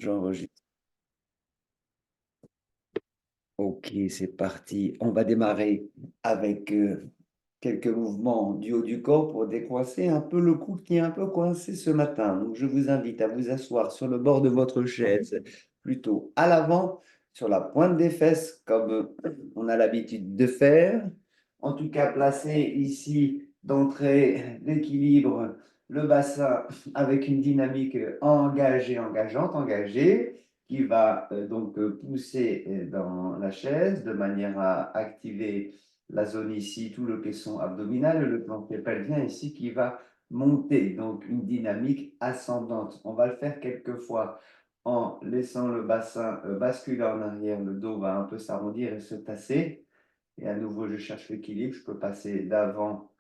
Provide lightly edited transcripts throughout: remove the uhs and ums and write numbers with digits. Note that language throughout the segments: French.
J'enregistre. Ok, c'est parti. On va démarrer avec quelques mouvements du haut du corps pour décoincer un peu le cou qui est un peu coincé ce matin. Donc, je vous invite à vous asseoir sur le bord de votre chaise, plutôt à l'avant, sur la pointe des fesses, comme on a l'habitude de faire. En tout cas, placez ici d'entrée l'équilibre, le bassin avec une dynamique engagée, engageante, engagée qui va donc pousser dans la chaise de manière à activer la zone ici, tout le caisson abdominal, le plancher pelvien ici qui va monter, donc une dynamique ascendante. On va le faire quelques fois en laissant le bassin basculer en arrière, le dos va un peu s'arrondir et se tasser. Et à nouveau, je cherche l'équilibre, je peux passer d'avant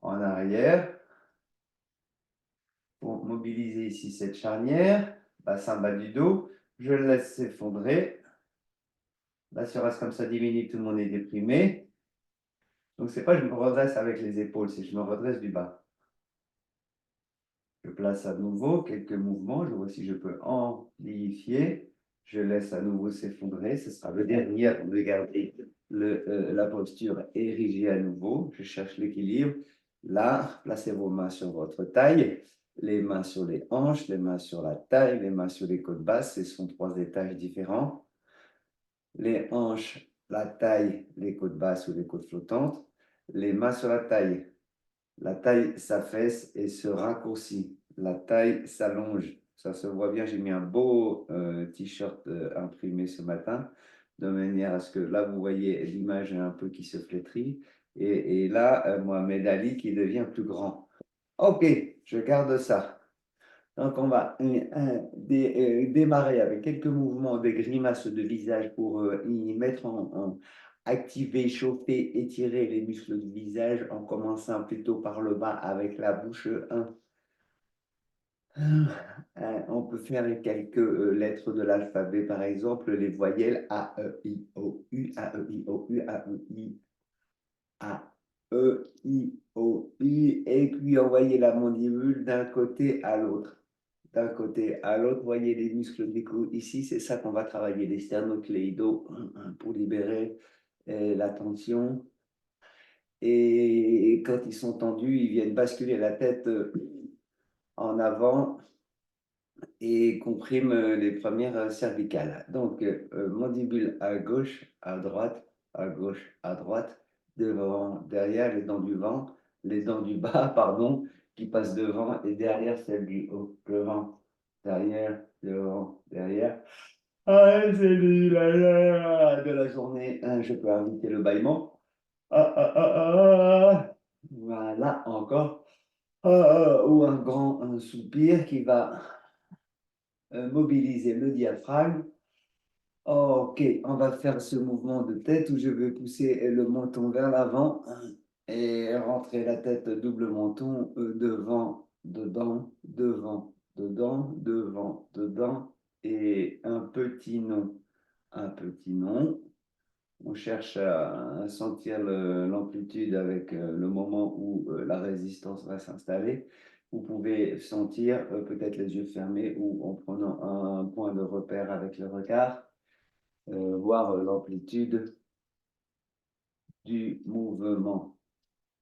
en arrière pour mobiliser ici cette charnière, bassin bas du dos, je le laisse s'effondrer. Là, si on reste comme ça 10 minutes, tout le monde est déprimé. Donc, c'est pas je me redresse avec les épaules, c'est je me redresse du bas. Je place à nouveau quelques mouvements. Je vois si je peux amplifier. Je laisse à nouveau s'effondrer. Ce sera le dernier avant de garder la posture érigée à nouveau. Je cherche l'équilibre. Là, placez vos mains sur votre taille, les mains sur les hanches, les mains sur la taille, les mains sur les côtes basses. Ce sont trois étages différents. Les hanches, la taille, les côtes basses ou les côtes flottantes. Les mains sur la taille s'affaisse et se raccourcit. La taille s'allonge. Ça se voit bien, j'ai mis un beau t-shirt imprimé ce matin, de manière à ce que là, vous voyez l'image un peu qui se flétrit. Et là, Mohamed Ali qui devient plus grand. Ok, je garde ça. Donc, on va démarrer avec quelques mouvements des grimaces de visage pour y mettre activer, chauffer, étirer les muscles du visage en commençant plutôt par le bas avec la bouche. On peut faire quelques lettres de l'alphabet, par exemple, les voyelles A, E, I, O, U, A, E, I, O, U, A, E, I, A, E, I, O, U, et puis envoyer la mandibule d'un côté à l'autre. D'un côté à l'autre, voyez les muscles du cou. Ici, c'est ça qu'on va travailler, les sternocléidaux, pour libérer la tension. Et quand ils sont tendus, ils viennent basculer la tête en avant et compriment les premières cervicales. Donc, mandibule à gauche, à droite, à gauche, à droite, devant, derrière, les dents du vent, les dents du bas, pardon, qui passent devant et derrière celle du haut. Devant, derrière, devant, derrière. Ah, c'est de la journée. Je peux inviter le bâillement. Ah, ah, ah, ah, ah. Voilà, encore. Ah, ah, ou un grand un soupir qui va mobiliser le diaphragme. Ok, on va faire ce mouvement de tête où je vais pousser le menton vers l'avant et rentrer la tête double menton devant, dedans, devant, dedans, devant, dedans et un petit nom. Un petit nom. On cherche à sentir l'amplitude avec le moment où la résistance va s'installer. Vous pouvez sentir peut-être les yeux fermés ou en prenant un point de repère avec le regard, voir l'amplitude du mouvement.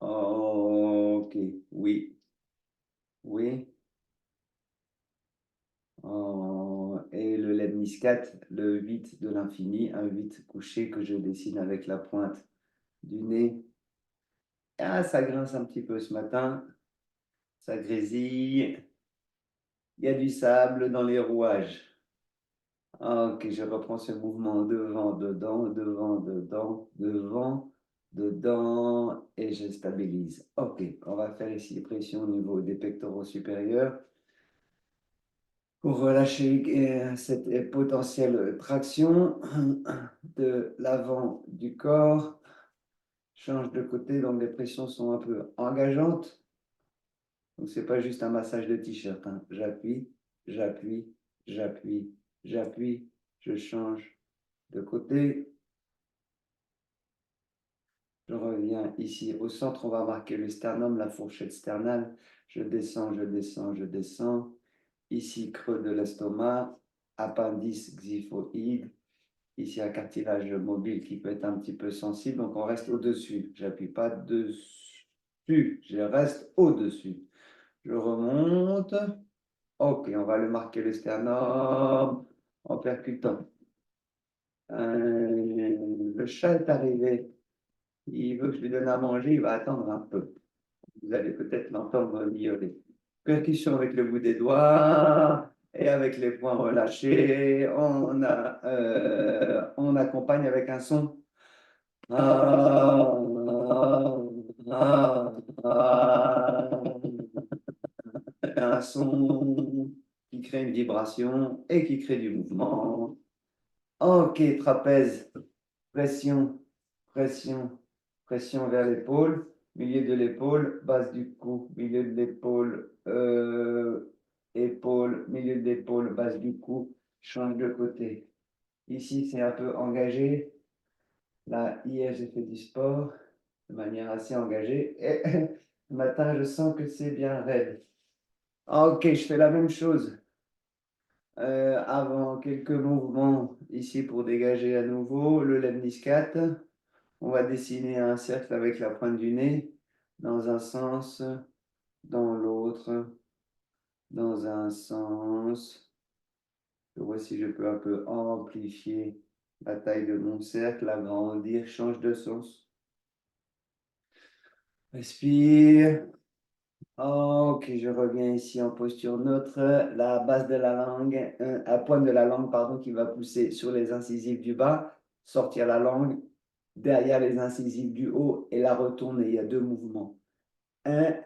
Ok, oui, oui. Et le lemniscate, le 8 de l'infini, un 8 couché que je dessine avec la pointe du nez. Ah, ça grince un petit peu ce matin. Ça grésille. Il y a du sable dans les rouages. Ok, je reprends ce mouvement devant, dedans, devant, dedans, devant, dedans, et je stabilise. Ok, on va faire ici pression au niveau des pectoraux supérieurs pour relâcher cette potentielle traction de l'avant du corps. Change de côté, donc les pressions sont un peu engageantes. Donc, ce n'est pas juste un massage de t-shirt. Hein. J'appuie, j'appuie, j'appuie, j'appuie, je change de côté. Je reviens ici au centre. On va marquer le sternum, la fourchette sternale. Je descends, je descends, je descends. Ici, creux de l'estomac. appendice xiphoïde. Ici, un cartilage mobile qui peut être un petit peu sensible, donc on reste au-dessus. Je n'appuie pas dessus, je reste au-dessus. Je remonte. Ok, on va le marquer le sternum en percutant. Le chat est arrivé. Il veut que je lui donne à manger, il va attendre un peu. Vous allez peut-être l'entendre miauler. Percussion avec le bout des doigts et avec les poings relâchés. On accompagne avec un son. Un son qui crée une vibration et qui crée du mouvement. Ok, trapèze, pression, pression, pression vers l'épaule, milieu de l'épaule, base du cou, milieu de l'épaule, épaule, milieu de l'épaule, base du cou, change de côté. Ici, c'est un peu engagé. Là, hier, j'ai fait du sport de manière assez engagée. Et ce matin, je sens que c'est bien raide. Ok, je fais la même chose. Avant quelques mouvements ici pour dégager à nouveau le lemniscate. On va dessiner un cercle avec la pointe du nez dans un sens, dans l'autre, dans un sens. Je vois si je peux un peu amplifier la taille de mon cercle, agrandir, change de sens. Respire. Ok, je reviens ici en posture neutre. La base de la langue, la pointe de la langue, pardon, qui va pousser sur les incisives du bas, sortir la langue derrière les incisives du haut et la retourner. Il y a deux mouvements. Un,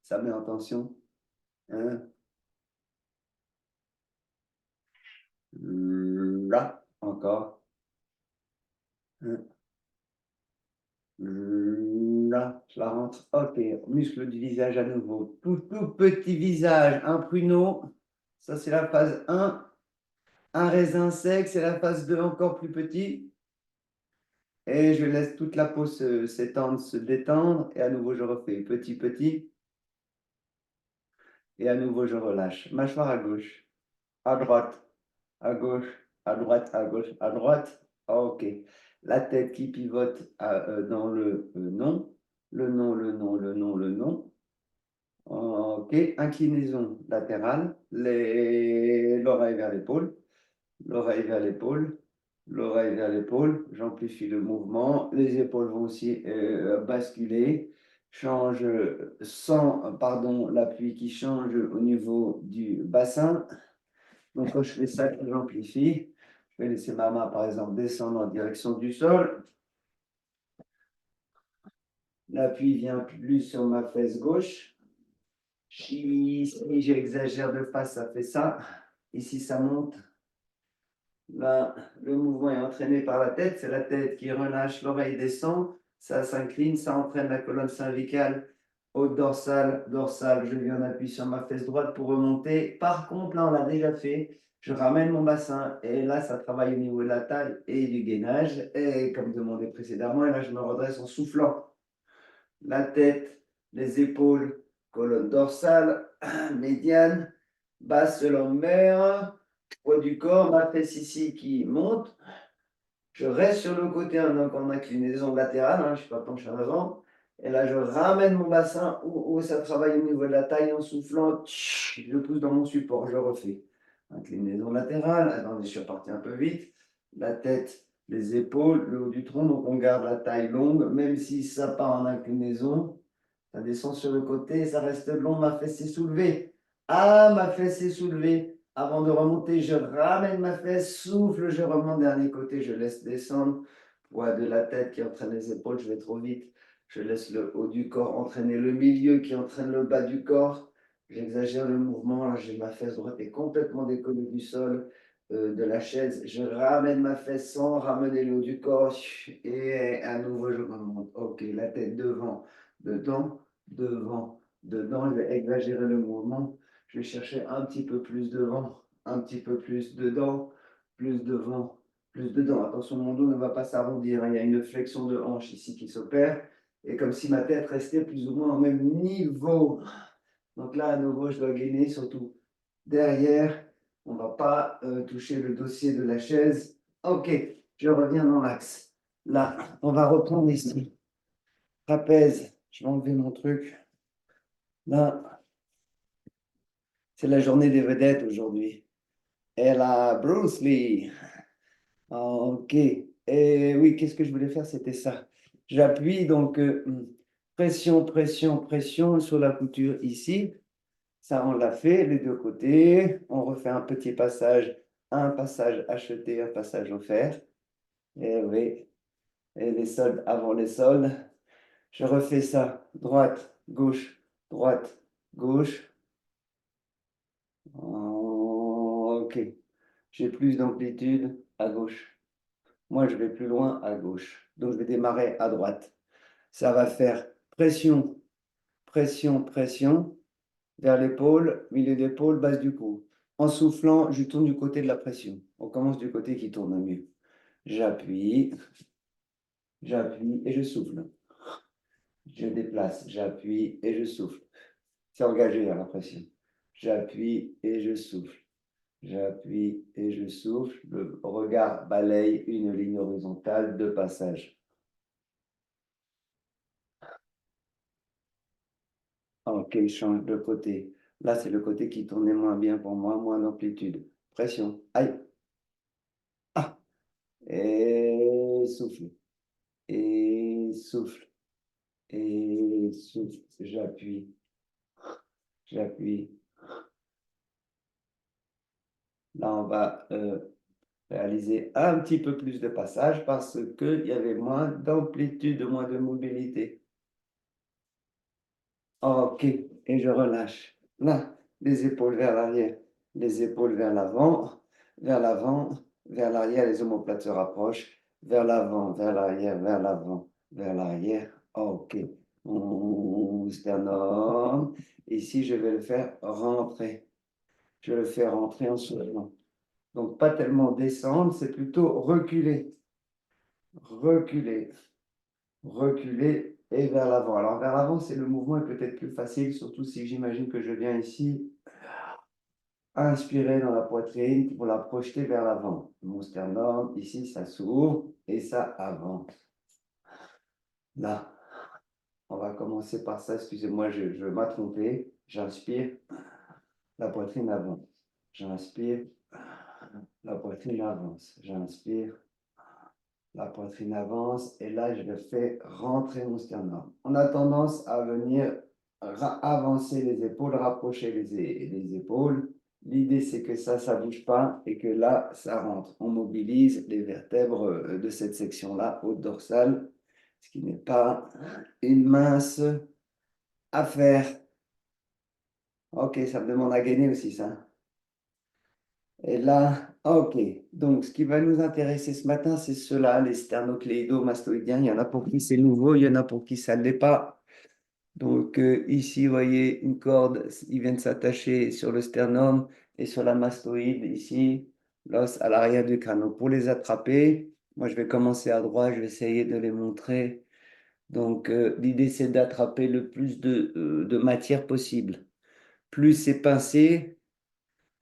ça met en tension. Un, là, encore. Un, là, je la rentre. Ok, muscle du visage à nouveau. Tout petit visage, un pruneau. Ça, c'est la phase 1. Un raisin sec, c'est la phase 2, encore plus petit. Et je laisse toute la peau s'étendre, se détendre. Et à nouveau, je refais petit, petit. Et à nouveau, je relâche. Mâchoire à gauche, à droite, à gauche, à droite, à gauche, à droite. Ok. La tête qui pivote dans le non. Le non, le non, le non, le non. Ok. Inclinaison latérale. L'oreille vers l'épaule. L'oreille vers l'épaule. L'oreille vers l'épaule. J'amplifie le mouvement. Les épaules vont aussi basculer. Change sans, pardon, l'appui qui change au niveau du bassin. Donc, quand je fais ça, j'amplifie. Je vais laisser ma main, par exemple, descendre en direction du sol. L'appui vient plus sur ma fesse gauche. Si j'exagère de face, ça fait ça. Ici, ça monte. Là, le mouvement est entraîné par la tête. C'est la tête qui relâche, l'oreille descend. Ça s'incline, ça entraîne la colonne cervicale au dorsal. Dorsal, je viens en appui sur ma fesse droite pour remonter. Par contre, là, on l'a déjà fait. Je ramène mon bassin et là, ça travaille au niveau de la taille et du gainage. Et comme demandé précédemment, et là, je me redresse en soufflant. La tête, les épaules, colonne dorsale, médiane, basse lombaire, poids du corps, ma fesse ici qui monte. Je reste sur le côté, donc en inclinaison latérale, je ne suis pas penché en avant. Et là, je ramène mon bassin où ça travaille au niveau de la taille en soufflant. Je pousse dans mon support, je refais. Inclinaison latérale. Attendez, je suis reparti un peu vite. La tête, les épaules, le haut du tronc. Donc, on garde la taille longue, même si ça part en inclinaison. Ça descend sur le côté, ça reste long. Ma fesse est soulevée. Ah, ma fesse est soulevée. Avant de remonter, je ramène ma fesse, souffle, je remonte dernier côté, je laisse descendre. Poids de la tête qui entraîne les épaules, je vais trop vite. Je laisse le haut du corps entraîner le milieu qui entraîne le bas du corps. J'exagère le mouvement, là j'ai ma fesse droite est complètement décollée du sol, de la chaise. Je ramène ma fesse sans ramener le haut du corps et à nouveau je remonte. Ok, la tête devant, dedans, devant, dedans. Je vais exagérer le mouvement. Je vais chercher un petit peu plus devant, un petit peu plus dedans, plus devant, plus dedans. Attention, mon dos ne va pas s'arrondir. Il y a une flexion de hanche ici qui s'opère. Et comme si ma tête restait plus ou moins au même niveau. Donc là, à nouveau, je dois gainer, surtout derrière. On ne va pas toucher le dossier de la chaise. OK, je reviens dans l'axe. Là, on va reprendre ici. Trapèze, je vais enlever mon truc. Là, c'est la journée des vedettes aujourd'hui. Et là, Bruce Lee. OK. Et oui, qu'est-ce que je voulais faire? C'était ça. J'appuie donc pression, pression, pression sur la couture ici. Ça, on l'a fait, les deux côtés. On refait un passage acheté, un passage offert. Et oui, et les soldes avant les soldes. Je refais ça. Droite, gauche, droite, gauche. OK. J'ai plus d'amplitude à gauche. Moi, je vais plus loin à gauche. Donc, je vais démarrer à droite. Ça va faire pression, pression, pression vers l'épaule, milieu d'épaule, base du cou. En soufflant, je tourne du côté de la pression. On commence du côté qui tourne mieux. J'appuie, j'appuie et je souffle. Je déplace, j'appuie et je souffle. C'est engagé à la pression. J'appuie et je souffle. J'appuie et je souffle. Le regard balaye une ligne horizontale de passage. Ok, je change de côté. Là, c'est le côté qui tournait moins bien pour moi, moins d'amplitude. Pression. Aïe. Ah. Et souffle. Et souffle. Et souffle. J'appuie. J'appuie. Là, on va réaliser un petit peu plus de passage parce qu'il y avait moins d'amplitude, moins de mobilité. Ok, et je relâche. Là, les épaules vers l'arrière, les épaules vers l'avant, vers l'avant, vers l'arrière, les omoplates se rapprochent, vers l'avant, vers l'arrière, vers l'avant, vers l'arrière. Ok, mon sternum. Ici, je vais le faire rentrer. Je le fais rentrer en soufflant. Donc, pas tellement descendre, c'est plutôt reculer, reculer, reculer et vers l'avant. Alors, vers l'avant, c'est le mouvement est peut-être plus facile, surtout si j'imagine que je viens ici inspirer dans la poitrine pour la projeter vers l'avant. Mon sternum, ici, ça s'ouvre et ça avance. Là, on va commencer par ça. Excusez-moi, je m'ai trompé. J'inspire, la poitrine avance. J'inspire, la poitrine avance. J'inspire, la poitrine avance et là, je fais rentrer mon sternum. On a tendance à venir avancer les épaules, rapprocher les épaules. L'idée, c'est que ça ne bouge pas et que là, ça rentre. On mobilise les vertèbres de cette section-là, haute dorsale, ce qui n'est pas une mince affaire. Ok, ça me demande à gagner aussi, ça. Et là, ok. Donc, ce qui va nous intéresser ce matin, c'est cela, les sternocléido-mastoïdiens. Il y en a pour qui c'est nouveau, il y en a pour qui ça ne l'est pas. Donc, ici, vous voyez une corde, ils viennent s'attacher sur le sternum et sur la mastoïde, ici, l'os à l'arrière du crâne. Donc, pour les attraper, moi, je vais commencer à droite, je vais essayer de les montrer. Donc, l'idée, c'est d'attraper le plus de matière possible. Plus c'est pincé,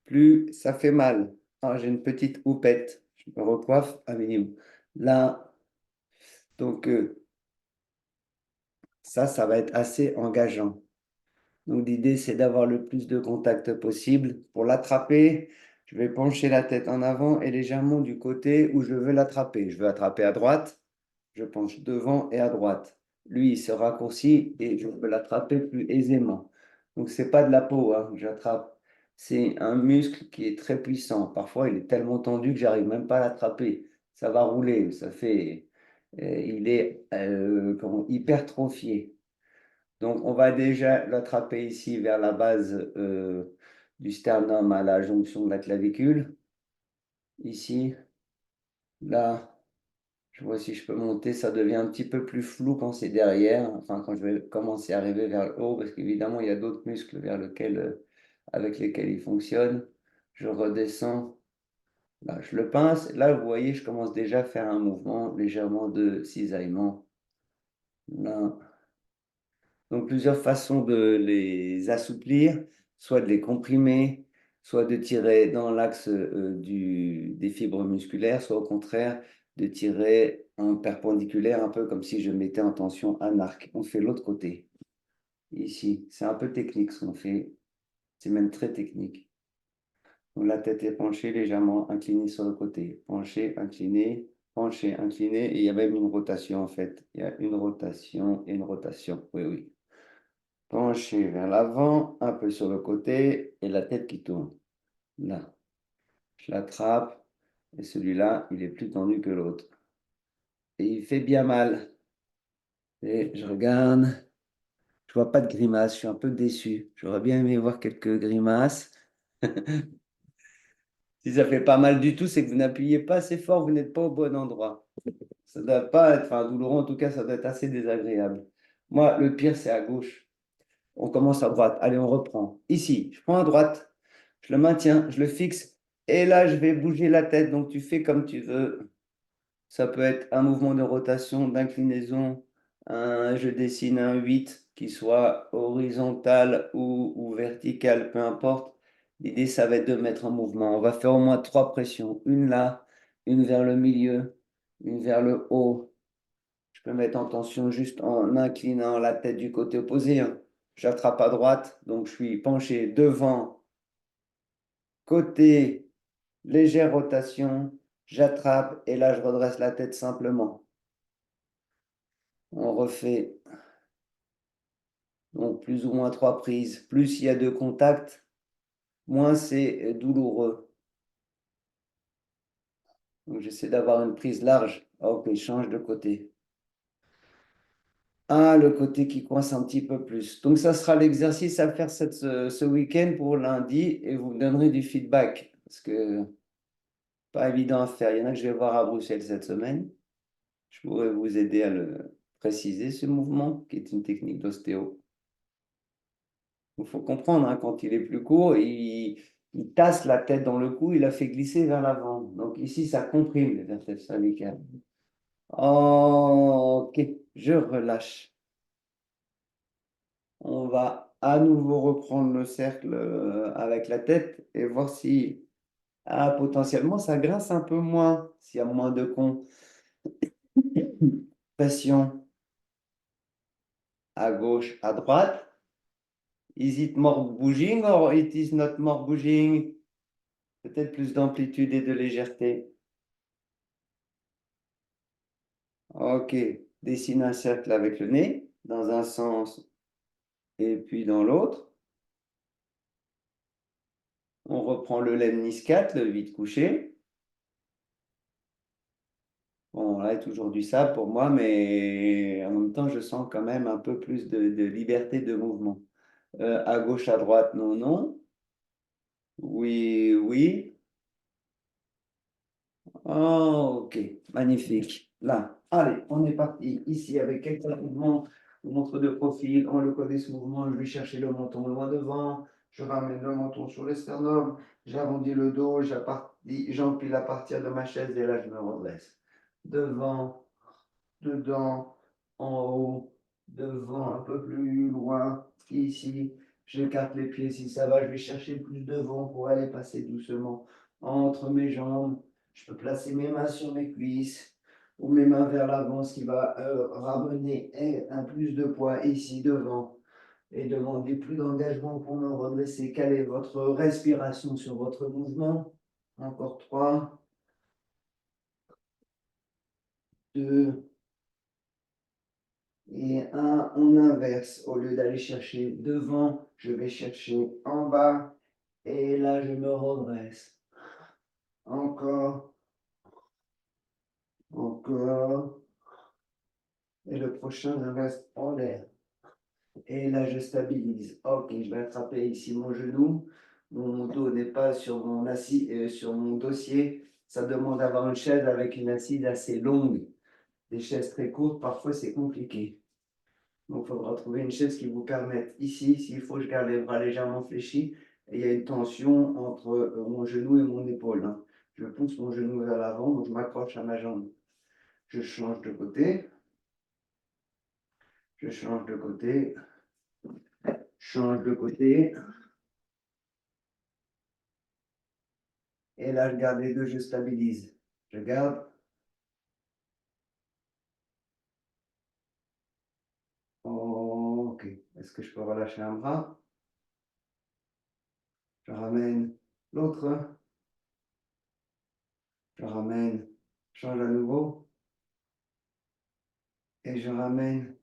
plus ça fait mal. Ah, j'ai une petite houppette. Je me recoiffe à minimum. Là, donc ça va être assez engageant. Donc l'idée, c'est d'avoir le plus de contact possible. Pour l'attraper, je vais pencher la tête en avant et légèrement du côté où je veux l'attraper. Je veux attraper à droite, je penche devant et à droite. Lui, il se raccourcit et je peux l'attraper plus aisément. Donc, c'est pas de la peau, hein, que j'attrape. C'est un muscle qui est très puissant. Parfois, il est tellement tendu que j'arrive même pas à l'attraper. Ça va rouler, ça fait. Il est hypertrophié. Donc, on va déjà l'attraper ici vers la base du sternum à la jonction de la clavicule. Ici, là. Je vois si je peux monter, ça devient un petit peu plus flou quand c'est derrière, enfin quand je vais commencer à arriver vers le haut, parce qu'évidemment, il y a d'autres muscles avec lesquels il fonctionne. Je redescends, là, je le pince. Là, vous voyez, je commence déjà à faire un mouvement légèrement de cisaillement. Là, Donc, plusieurs façons de les assouplir, soit de les comprimer, soit de tirer dans l'axe des fibres musculaires, soit au contraire de tirer en perpendiculaire, un peu comme si je mettais en tension un arc. On fait l'autre côté, ici. C'est un peu technique ce qu'on fait, c'est même très technique. Donc, la tête est penchée, légèrement inclinée sur le côté. Penchée, inclinée, penchée, inclinée. Et il y a même une rotation en fait. Il y a une rotation et une rotation. Oui, oui. Penché vers l'avant, un peu sur le côté et la tête qui tourne. Là, je l'attrape et celui-là, il est plus tendu que l'autre. Et il fait bien mal. Et je regarde, je vois pas de grimace, je suis un peu déçu. J'aurais bien aimé voir quelques grimaces. Si ça fait pas mal du tout, c'est que vous n'appuyez pas assez fort, vous n'êtes pas au bon endroit. Ça ne doit pas être, enfin douloureux, en tout cas, ça doit être assez désagréable. Moi, le pire, c'est à gauche. On commence à droite. Allez, on reprend. Ici, je prends à droite, je le maintiens, je le fixe. Et là, je vais bouger la tête. Donc, tu fais comme tu veux. Ça peut être un mouvement de rotation, d'inclinaison. Je dessine un 8 qui soit horizontal ou vertical, peu importe. L'idée, ça va être de mettre en mouvement. On va faire au moins 3 pressions. Une là, une vers le milieu, une vers le haut. Je peux mettre en tension juste en inclinant la tête du côté opposé, hein. J'attrape à droite, donc je suis penché devant, côté, légère rotation. J'attrape et là, je redresse la tête simplement. On refait donc plus ou moins 3 prises. Plus il y a de contact, moins c'est douloureux. Donc j'essaie d'avoir une prise large. Ok, change de côté. Ah, le côté qui coince un petit peu plus. Donc, ça sera l'exercice à faire ce week-end pour lundi et vous me donnerez du feedback parce que pas évident à faire. Il y en a que je vais voir à Bruxelles cette semaine. Je pourrais vous aider à le préciser, ce mouvement, qui est une technique d'ostéo. Il faut comprendre, hein, quand il est plus court, il tasse la tête dans le cou, il la fait glisser vers l'avant. Donc, ici, ça comprime les vertèbres cervicales. Ok, je relâche. On va à nouveau reprendre le cercle avec la tête et voir si potentiellement ça grince un peu moins, s'il y a moins de compression à gauche, à droite. Is it more bouging or it is not more bouging? Peut-être plus d'amplitude et de légèreté. Ok, dessine un cercle avec le nez dans un sens et puis dans l'autre. On reprend le lemniscate, le vide couché. Bon, là, toujours du sable pour moi, mais en même temps, je sens quand même un peu plus de liberté de mouvement. À gauche, à droite, non, non. Oui, oui. Oh, ok, magnifique. Là, allez, on est parti. Ici, avec quelques mouvements, je vous montre de profil. On le connaît ce mouvement. Je vais chercher le menton loin devant. Je ramène le menton sur le sternum. J'arrondis le dos. J'empile à partir de ma chaise et là, je me redresse. Devant, dedans, en haut, devant, un peu plus loin, ici. J'écarte les pieds si ça va. Je vais chercher plus de vent pour aller passer doucement entre mes jambes. Je peux placer mes mains sur mes cuisses ou mes mains vers l'avant, ce qui va ramener un plus de poids ici devant et demander plus d'engagement pour me redresser. Quelle est votre respiration sur votre mouvement? Encore 3, 2, et on inverse. Au lieu d'aller chercher devant, je vais chercher en bas. Et là, je me redresse. Encore, encore. Et le prochain, je reste en l'air. Et là, je stabilise. Ok, je vais attraper ici mon genou. Mon dos n'est pas sur sur mon dossier. Ça demande d'avoir une chaise avec une assise assez longue. Des chaises très courtes, parfois c'est compliqué. Donc, il faudra trouver une chaise qui vous permette ici, s'il faut, je garde les bras légèrement fléchis. Et il y a une tension entre mon genou et mon épaule, hein. Je pousse mon genou vers l'avant, donc je m'accroche à ma jambe. Je change de côté. Je change de côté. change de côté. Et là, je garde les deux, je stabilise. Je garde. Ok. Est-ce que je peux relâcher un bras? Je ramène l'autre. Je ramène, change à nouveau. Et je ramène,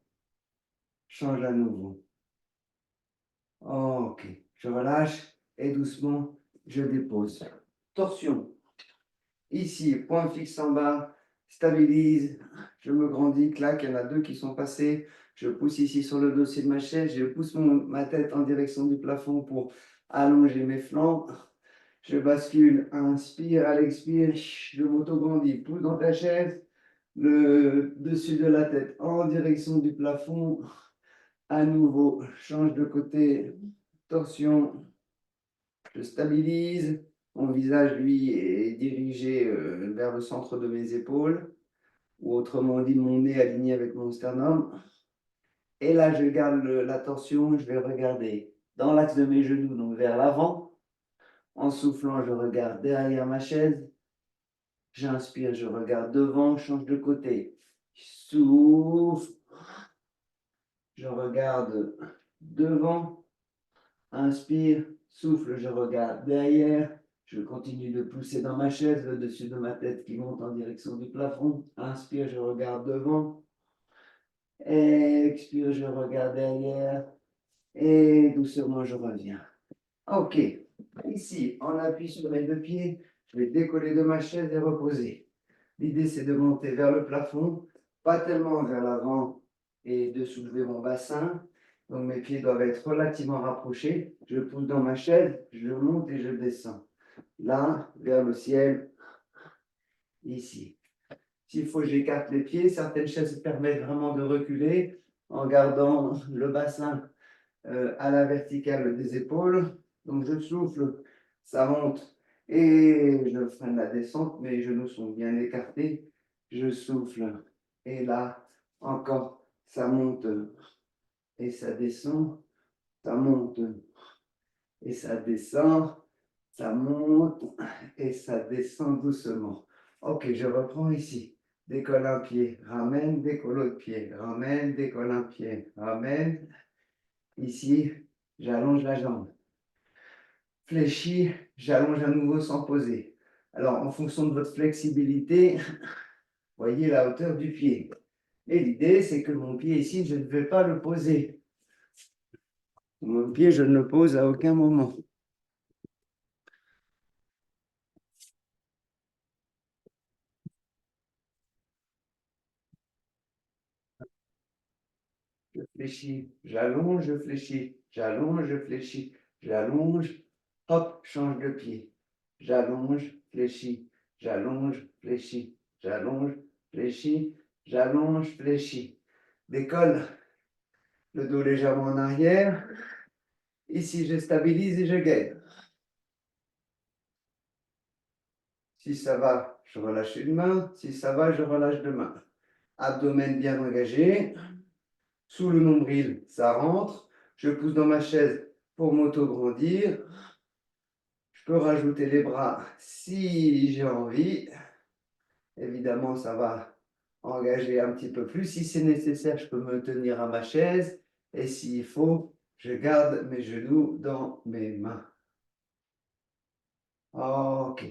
change à nouveau. Ok. Je relâche et doucement, je dépose. Torsion. Ici, point fixe en bas, stabilise, je me grandis, clac, il y en a deux qui sont passés. Je pousse ici sur le dossier de ma chaise, je pousse ma tête en direction du plafond pour allonger mes flancs. Je bascule, inspire, à l'expire, je m'auto-grandis, pousse dans ta chaise, le dessus de la tête en direction du plafond. À nouveau, change de côté, torsion, je stabilise. Mon visage, lui, est dirigé vers le centre de mes épaules, ou autrement dit, mon nez aligné avec mon sternum. Et là, je garde la torsion, je vais regarder dans l'axe de mes genoux, donc vers l'avant. En soufflant, je regarde derrière ma chaise. J'inspire, je regarde devant, change de côté. Souffle. Je regarde devant. Inspire, souffle, je regarde derrière. Je continue de pousser dans ma chaise, le dessus de ma tête qui monte en direction du plafond. Inspire, je regarde devant. Expire, je regarde derrière. Et doucement, je reviens. Ok. Ici, on appuie sur mes deux pieds. Je vais décoller de ma chaise et reposer. L'idée, c'est de monter vers le plafond, pas tellement vers l'avant et de soulever mon bassin. Donc, mes pieds doivent être relativement rapprochés. Je pousse dans ma chaise, je monte et je descends. Là, vers le ciel, ici. S'il faut, j'écarte les pieds. Certaines chaises permettent vraiment de reculer en gardant le bassin à la verticale des épaules. Donc, je souffle, ça monte et je freine la descente. Mes genoux sont bien écartés. Je souffle et là, encore, ça monte et ça descend. Ça monte et ça descend. Ça monte et ça descend doucement. Ok, je reprends ici. Décolle un pied, ramène, décolle l'autre pied, ramène, décolle un pied, ramène. Ici, j'allonge la jambe. Fléchis, j'allonge à nouveau sans poser. Alors, en fonction de votre flexibilité, voyez la hauteur du pied. Et l'idée, c'est que mon pied ici, je ne vais pas le poser. Mon pied, je ne le pose à aucun moment. Je fléchis, j'allonge, je fléchis, j'allonge, je fléchis, j'allonge, hop, change de pied. J'allonge, fléchis, j'allonge, fléchis, j'allonge, fléchis, j'allonge, fléchis. Décolle le dos légèrement en arrière. Ici, je stabilise et je gaine. Si ça va, je relâche une main. Si ça va, je relâche deux mains. Abdomen bien engagé. Sous le nombril, ça rentre. Je pousse dans ma chaise pour m'auto-grandir. Je peux rajouter les bras si j'ai envie. Évidemment, ça va engager un petit peu plus. Si c'est nécessaire, je peux me tenir à ma chaise. Et s'il faut, je garde mes genoux dans mes mains. Ok.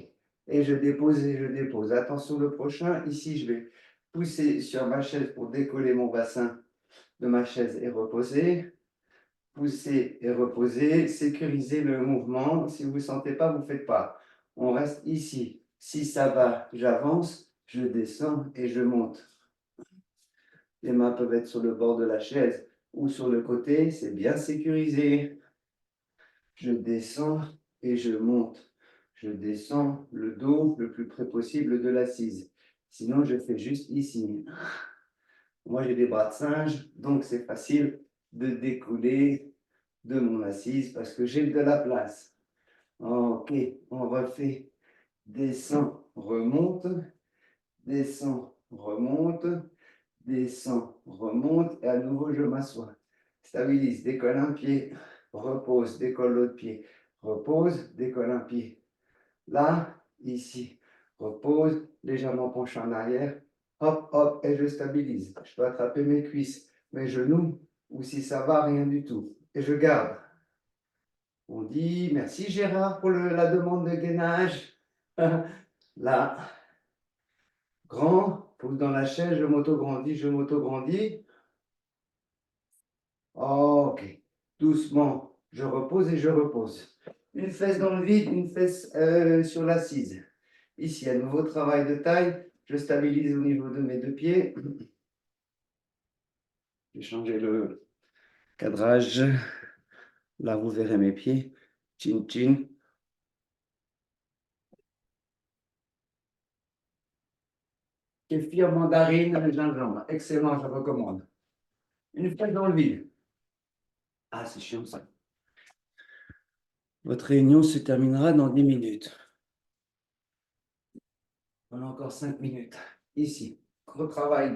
Et je dépose et je dépose. Attention le prochain. Ici, je vais pousser sur ma chaise pour décoller mon bassin de ma chaise et reposer. Pousser et reposer. Sécuriser le mouvement. Si vous ne sentez pas, vous ne faites pas. On reste ici. Si ça va, j'avance, je descends et je monte. Les mains peuvent être sur le bord de la chaise ou sur le côté. C'est bien sécurisé. Je descends et je monte. Je descends le dos le plus près possible de l'assise. Sinon, je fais juste ici. Moi, j'ai des bras de singe, donc c'est facile de décoller de mon assise parce que j'ai de la place. Ok, on refait. Descend, remonte. Descend, remonte. Descend, remonte. Et à nouveau, je m'assois. Stabilise, décolle un pied. repose, décolle l'autre pied, repose, décolle un pied. Là, ici, repose, légèrement penché en arrière, hop, hop, et je stabilise. Je peux attraper mes cuisses, mes genoux, ou si ça va, rien du tout. Et je garde. On dit merci Gérard pour la demande de gainage. Là, grand, pousse dans la chaise, je m'auto-grandis, je m'auto-grandis. Ok, doucement, je repose et je repose. Une fesse dans le vide, une fesse sur l'assise. Ici, un nouveau travail de taille. Je stabilise au niveau de mes deux pieds. J'ai changé le cadrage. Là, vous verrez mes pieds. Chin, chin. Kéfir, mandarine, gingembre. Excellent, je recommande. Une fesse dans le vide. Ah, c'est chiant ça. Votre réunion se terminera dans 10 minutes. On a encore 5 minutes. Ici, gros travail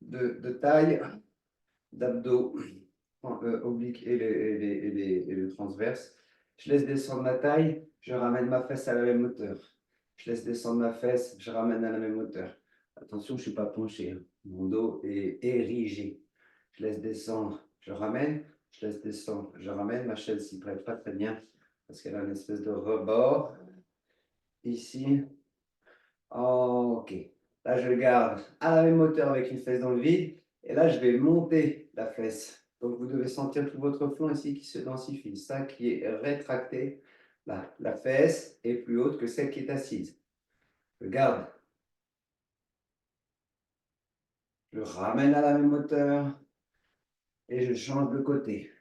de taille, d'abdos obliques et le transverse. Je laisse descendre ma taille, je ramène ma fesse à la même hauteur. Je laisse descendre ma fesse, je ramène à la même hauteur. Attention, je ne suis pas penché. Hein. Mon dos est érigé. Je laisse descendre, je ramène. Je laisse descendre, je ramène. Ma chaise s'y prête pas très bien parce qu'elle a une espèce de rebord. Ici. Ok. Là, je garde à la même hauteur avec une fesse dans le vide. Et là, je vais monter la fesse. Donc, vous devez sentir tout votre flanc ici qui se densifie. Ça qui est rétracté. Là, la fesse est plus haute que celle qui est assise. Je garde. Je ramène à la même hauteur. Et je change de côté.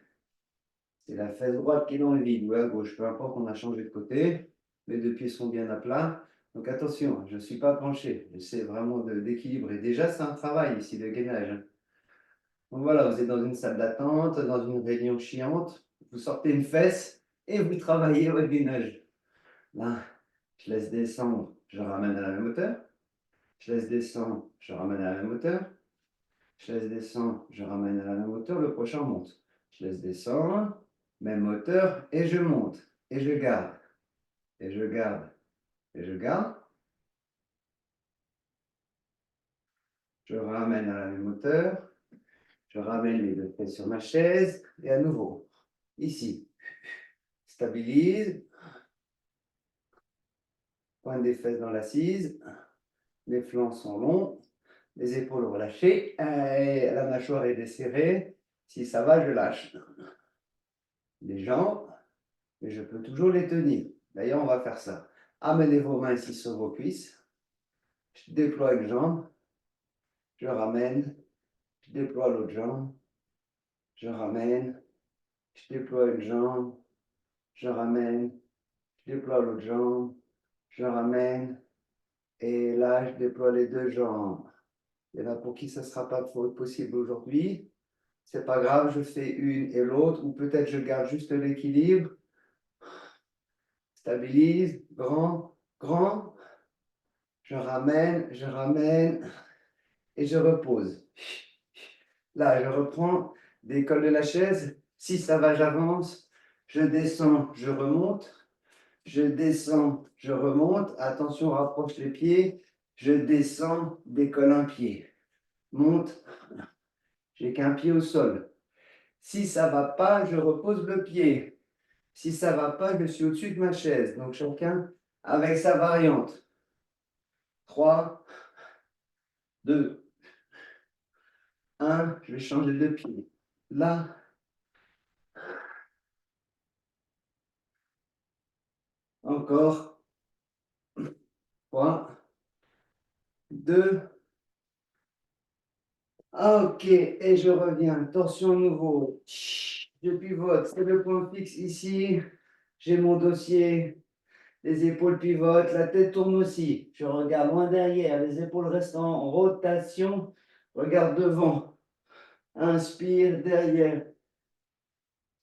C'est la fesse droite qui est dans le vide ou à gauche. Peu importe, on a changé de côté. Les deux pieds sont bien à plat. Donc attention, je ne suis pas penché. J'essaie vraiment d'équilibrer. Déjà, c'est un travail ici de gainage. Donc voilà, vous êtes dans une salle d'attente, dans une réunion chiante. Vous sortez une fesse et vous travaillez votre gainage. Là, je laisse descendre, je ramène à la même hauteur. Je laisse descendre, je ramène à la même hauteur. Je laisse descendre, je ramène à la même hauteur. Le prochain monte. Je laisse descendre, même hauteur, et je monte. Et je garde. Et je garde. Et je garde. Je ramène à la même hauteur. Je ramène les deux pieds sur ma chaise. Et à nouveau, ici. Stabilise. Pointe des fesses dans l'assise. Les flancs sont longs. Les épaules relâchées. Et la mâchoire est desserrée. Si ça va, je lâche. Les jambes. Et je peux toujours les tenir. D'ailleurs, on va faire ça. Amenez vos mains ici sur vos cuisses. Je déploie une jambe. Je ramène. Je déploie l'autre jambe. Je ramène. Je déploie une jambe. Je ramène. Je déploie l'autre jambe. Je ramène. Et là, je déploie les deux jambes. Il y en a pour qui ça ne sera pas possible aujourd'hui. C'est pas grave, je fais une et l'autre. Ou peut-être je garde juste l'équilibre. Stabilise. Grand. Grand. Je ramène. Je ramène. Et je repose. Là, je reprends, décolle de la chaise. Si ça va, j'avance. Je descends, je remonte. Je descends, je remonte. Attention, rapproche les pieds. Je descends, décolle un pied. Monte. J'ai qu'un pied au sol. Si ça va pas, je repose le pied. Si ça va pas, je suis au-dessus de ma chaise. Donc chacun avec sa variante. 3, 2, 1. Je vais changer de pied. Là, 3, 2. Ok, et je reviens. Torsion nouveau. Je pivote. C'est le point fixe ici. J'ai mon dossier. Les épaules pivotent. La tête tourne aussi. Je regarde loin derrière. Les épaules restent en rotation. Regarde devant. Inspire derrière.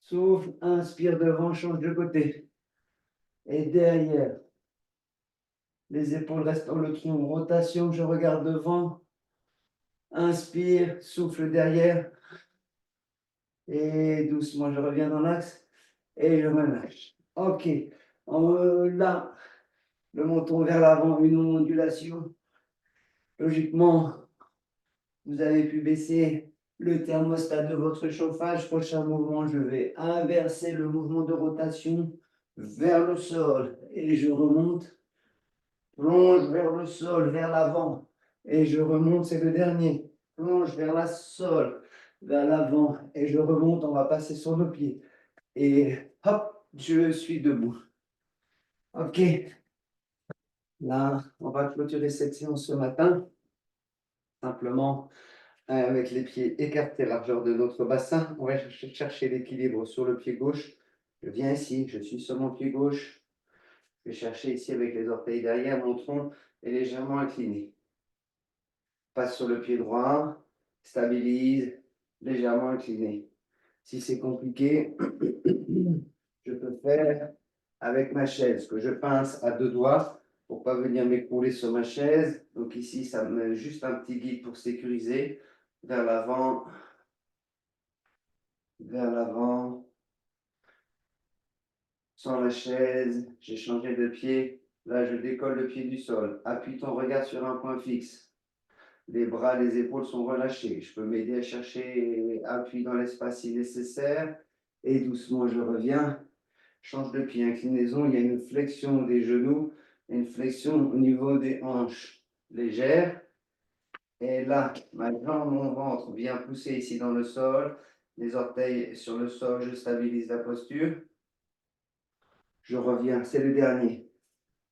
Souffle. Inspire devant. Change de côté. Et derrière. Les épaules restent dans le tronc. Rotation. Je regarde devant. Inspire. Souffle derrière. Et doucement, je reviens dans l'axe et je relâche. Ok. Là, le menton vers l'avant, une ondulation. Logiquement, vous avez pu baisser le thermostat de votre chauffage. Prochain mouvement, je vais inverser le mouvement de rotation vers le sol et je remonte. Plonge vers le sol, vers l'avant et je remonte, c'est le dernier. Plonge vers la sol, vers l'avant et je remonte, on va passer sur le pied. Et hop, je suis debout. Ok, là, on va clôturer cette séance ce matin. Simplement, avec les pieds écartés, largeur de notre bassin, on va chercher l'équilibre sur le pied gauche. Je viens ici, je suis sur mon pied gauche. Je vais chercher ici avec les orteils derrière, mon tronc est légèrement incliné. Passe sur le pied droit, stabilise, légèrement incliné. Si c'est compliqué, je peux faire avec ma chaise, que je pince à deux doigts pour ne pas venir m'écrouler sur ma chaise. Donc ici, ça me met juste un petit guide pour sécuriser. Vers l'avant, vers l'avant. Sans la chaise, j'ai changé de pied. Là, je décolle le pied du sol. Appuie ton regard sur un point fixe. Les bras, les épaules sont relâchés. Je peux m'aider à chercher appui dans l'espace si nécessaire. Et doucement, je reviens. Change de pied, inclinaison. Il y a une flexion des genoux, une flexion au niveau des hanches légère. Et là, ma jambe, mon ventre vient pousser ici dans le sol. Les orteils sur le sol, je stabilise la posture. Je reviens, c'est le dernier.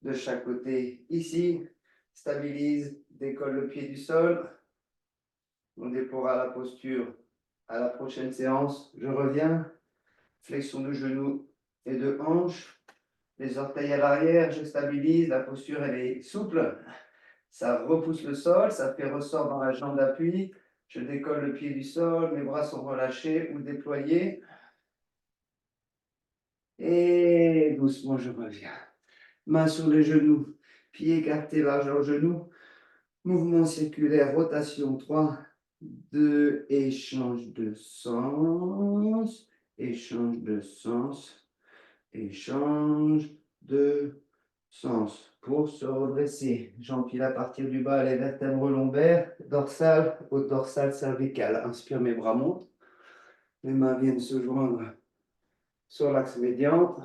De chaque côté, ici, stabilise, décolle le pied du sol. On déploiera la posture à la prochaine séance. Je reviens, flexion de genoux et de hanches. Les orteils à l'arrière, je stabilise, la posture elle est souple. Ça repousse le sol, ça fait ressort dans la jambe d'appui. Je décolle le pied du sol, mes bras sont relâchés ou déployés. Et doucement, je reviens. Main sur les genoux, pieds écartés, largeur genou. Mouvement circulaire, rotation 3, 2, échange de sens, échange de sens, échange de sens. Pour se redresser, j'empile à partir du bas les vertèbres lombaires, dorsale au dorsal cervical. Inspire, mes bras montent, mes mains viennent se joindre sur l'axe médian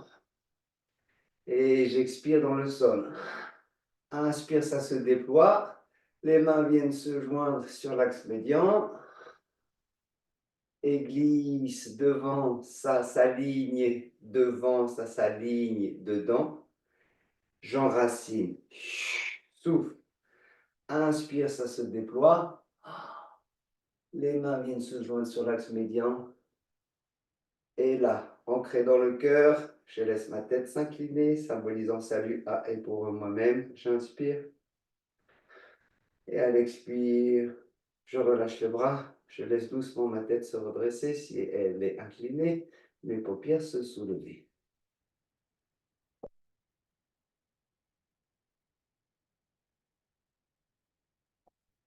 et j'expire dans le sol. Inspire, ça se déploie. Les mains viennent se joindre sur l'axe médian et glisse devant, ça s'aligne, devant, ça s'aligne, dedans. J'enracine. Souffle. Inspire, ça se déploie. Les mains viennent se joindre sur l'axe médian. Et là, ancré dans le cœur, je laisse ma tête s'incliner, symbolisant salut à et pour moi-même. J'inspire. Et à l'expire, je relâche le bras, je laisse doucement ma tête se redresser si elle est inclinée, mes paupières se soulever.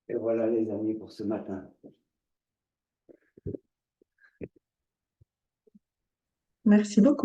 Et voilà les amis pour ce matin. Merci beaucoup.